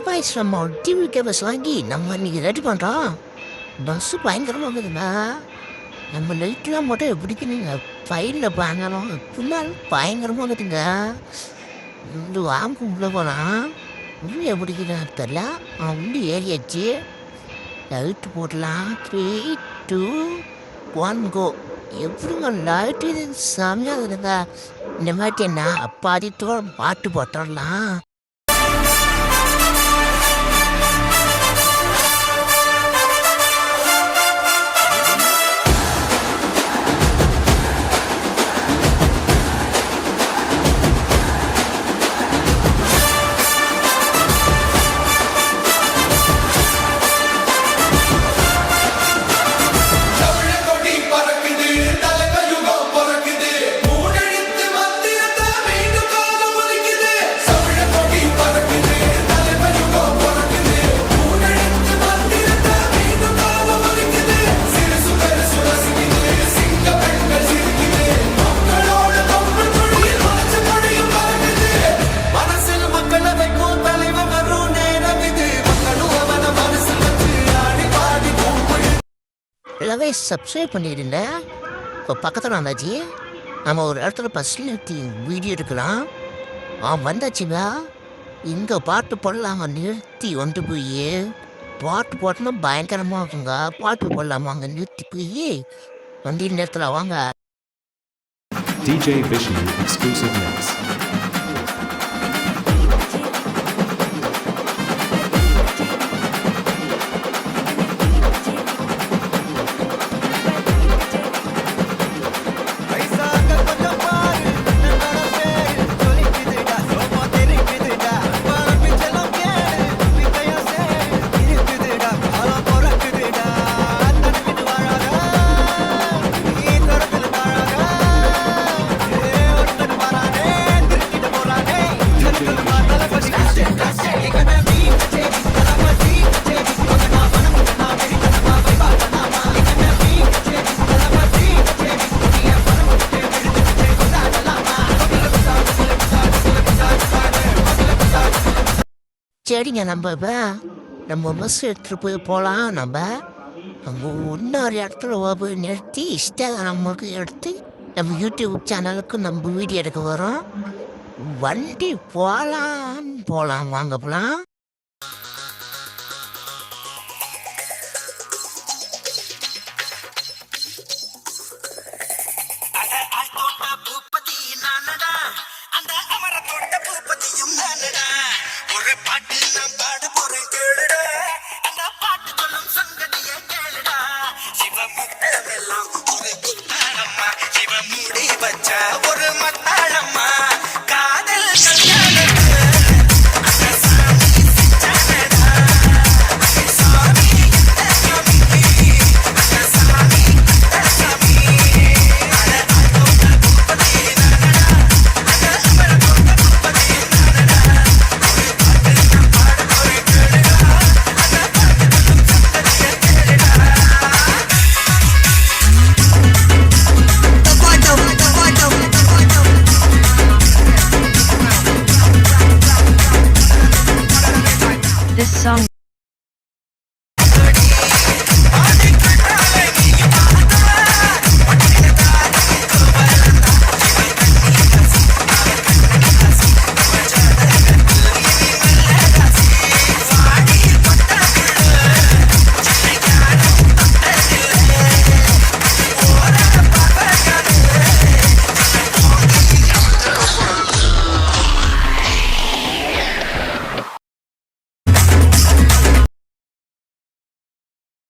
Boys நம்ம TVK bus வாங்கி நம்ம இன்னைக்கு ரெடி பண்ணுறோம். பஸ்ஸு பயங்கரமாக இருக்குதுங்க. நம்ம லைட்லாம் மட்டும் எப்படிக்குதுங்க ஃபைலில் பாங்கணும் எப்படினாலும் பயங்கரமாக இருக்குதுங்க. இந்த வாங்க உள்ளே போனால் உள்ளே எப்படிக்குதுன்னு தெரில. உள்ளே ஏறியாச்சு. லைட்டு போடலாம். 3, 2, 1 கோ. எப்படிங்க லைட்டு இது செம்மையாக இருக்குங்க. இந்த மாதிரி என்ன அப்பாதித்தோட பாட்டு போட்டுடலாம். எல்லாமே சப்ஸ்கிரைப் பண்ணிடுங்க. இப்போ பக்கத்தில் வந்தாச்சு. நம்ம ஒரு இடத்துல பஸ்ஸில் நிறுத்தி வீடியோ எடுக்கலாம். வந்தாச்சுங்க. இங்கே பாட்டு போடலாமா நிறுத்தி வந்து போய் பாட்டு போட்டோன்னா பயங்கரமாக இருக்குங்க. பாட்டு போடலாமா அங்கே நிறுத்தி போய் வண்டி நேரத்தில் வாங்க. DJ Vishnu exclusive mix. சரிங்க, நம்ம பஸ் எடுத்துகிட்டு போகலாம். நம்ம இன்னொரு இடத்துல போய் நிறுத்தி இன்ஸ்டாகிராமுக்கு எடுத்து நம்ம யூடியூப் சேனலுக்கு நம்ம வீடியோ எடுக்க வரோம். வண்டி போகலாம் வாங்க போகலாம். ஒரு மத்தாளம்மா காதல் This song